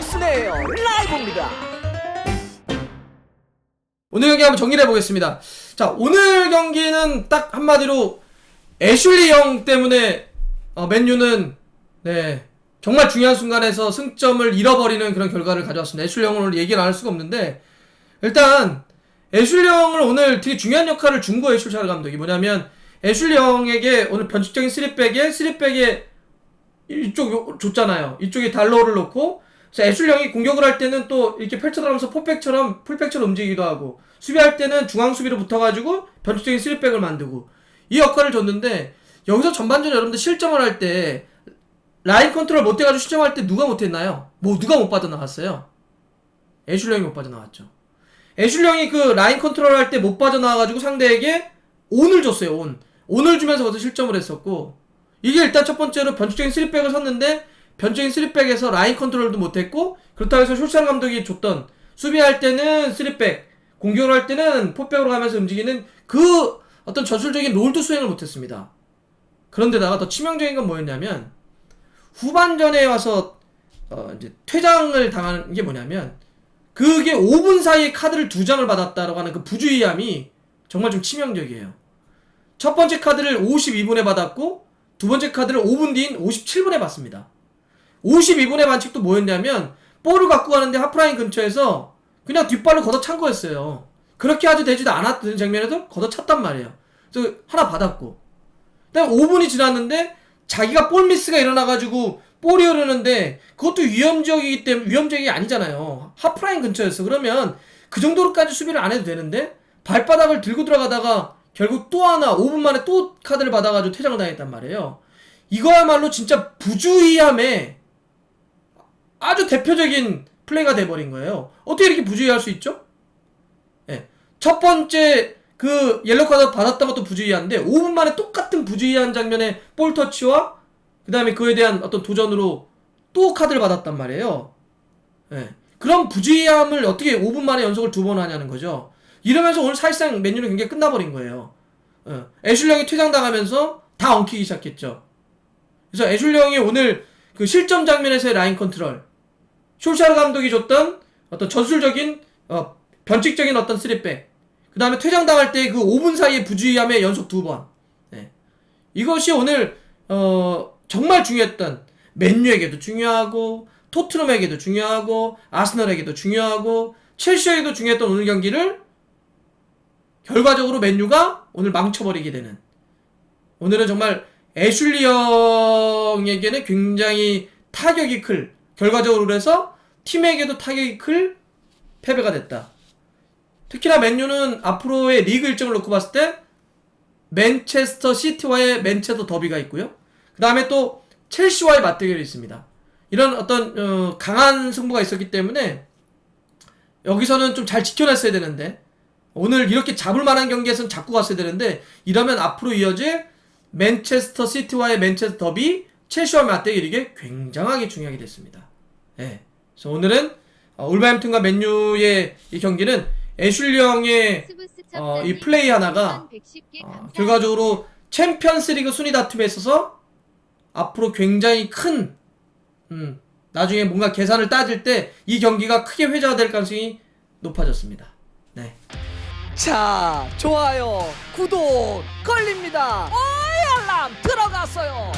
넥슨의 라이브입니다. 오늘 경기 한번 정리를 해보겠습니다. 자, 오늘 경기는 딱 한마디로 애슐리 영 때문에 맨유는 정말 중요한 순간에서 승점을 잃어버리는 그런 결과를 가져왔습니다. 애슐리 영을 오늘 얘기를 안 할 수가 없는데, 일단 애슐리 영을 오늘 되게 중요한 역할을 준 거예요. 슈샤르 감독이. 뭐냐면 애슐리 영에게 오늘 변칙적인 3백에 이쪽 줬잖아요. 이쪽에 달러를 놓고, 그래서 애슐리 영이 공격을 할 때는 또 이렇게 펼쳐들어가면서 풀백처럼 움직이기도 하고, 수비할 때는 중앙 수비로 붙어가지고 변칙적인 3백을 만들고, 이 역할을 줬는데, 여기서 전반전에 여러분들 실점을 할 때 라인 컨트롤 못해가지고 실점할 때 누가 못했나요? 누가 못 빠져나갔어요? 애슐리 영이 못 빠져나갔죠. 애슐리 영이 그 라인 컨트롤 할 때 못 빠져나와가지고 상대에게 온을 줬어요. 온을 주면서 거기서 실점을 했었고, 이게 일단 첫 번째로 변칙적인 3백을 섰는데 변칙적인 3백에서 라인 컨트롤도 못했고, 그렇다고 해서 숄샤르 감독이 줬던 수비할 때는 3백, 공격을 할 때는 포백으로 가면서 움직이는 그 어떤 전술적인 롤도 수행을 못했습니다. 그런데다가 더 치명적인 건 뭐였냐면, 후반전에 와서 이제 퇴장을 당하는 게 뭐냐면, 그게 5분 사이에 카드를 2장을 받았다라고 하는 그 부주의함이 정말 좀 치명적이에요. 첫 번째 카드를 52분에 받았고, 두 번째 카드를 5분 뒤인 57분에 받습니다. 52분의 반칙도 뭐였냐면, 볼을 갖고 가는데 하프라인 근처에서 그냥 뒷발로 걷어찬 거였어요. 그렇게 아주 되지도 않았던 장면에도 걷어찼단 말이에요. 그래서 하나 받았고, 그다음에 5분이 지났는데 자기가 볼 미스가 일어나가지고 볼이 흐르는데, 그것도 위험적이기 때문에, 위험적이 아니잖아요. 하프라인 근처였어. 그러면 그 정도로까지 수비를 안 해도 되는데, 발바닥을 들고 들어가다가 결국 또 하나 5분 만에 또 카드를 받아가지고 퇴장을 당했단 말이에요. 이거야말로 진짜 부주의함에 아주 대표적인 플레이가 돼버린 거예요. 어떻게 이렇게 부주의할 수 있죠? 첫 번째 그 옐로우 카드 받았던 것도 부주의한데, 5분 만에 똑같은 부주의한 장면에 볼 터치와 그 다음에 그에 대한 어떤 도전으로 또 카드를 받았단 말이에요. 그런 부주의함을 어떻게 5분 만에 연속을 2번 하냐는 거죠. 이러면서 오늘 사실상 맨유는 굉장히 끝나버린 거예요. 애슐리 영이 퇴장당하면서 다 엉키기 시작했죠. 그래서 애슐리 영이 오늘 그 실점 장면에서의 라인 컨트롤, 숄샤르 감독이 줬던 어떤 전술적인 변칙적인 어떤 3백, 그 다음에 퇴장당할 때 그 5분 사이에 부주의함의 연속 2번, 이것이 오늘 정말 중요했던, 맨유에게도 중요하고 토트넘에게도 중요하고 아스널에게도 중요하고 첼시에게도 중요했던 오늘 경기를 결과적으로 맨유가 오늘 망쳐버리게 되는, 오늘은 정말 애슐리 영에게는 굉장히 타격이 클, 결과적으로 그래서 팀에게도 타격이 클 패배가 됐다. 특히나 맨유는 앞으로의 리그 일정을 놓고 봤을 때 맨체스터 시티와의 맨체스터 더비가 있고요. 그 다음에 또 첼시와의 맞대결이 있습니다. 이런 어떤 강한 승부가 있었기 때문에 여기서는 좀 잘 지켜냈어야 되는데, 오늘 이렇게 잡을 만한 경기에서는 잡고 갔어야 되는데, 이러면 앞으로 이어질 맨체스터 시티와의 맨체스터 더비, 첼시와의 맞대결이 이게 굉장하게 중요하게 됐습니다. 그래서 오늘은 울버햄튼과 맨유의 이 경기는 애슐리 영의 이 플레이 하나가 결과적으로 챔피언스리그 순위 다툼에 있어서 앞으로 굉장히 큰, 나중에 뭔가 계산을 따질 때 이 경기가 크게 회자가 될 가능성이 높아졌습니다. 자, 좋아요, 구독 걸립니다. 알람 들어갔어요.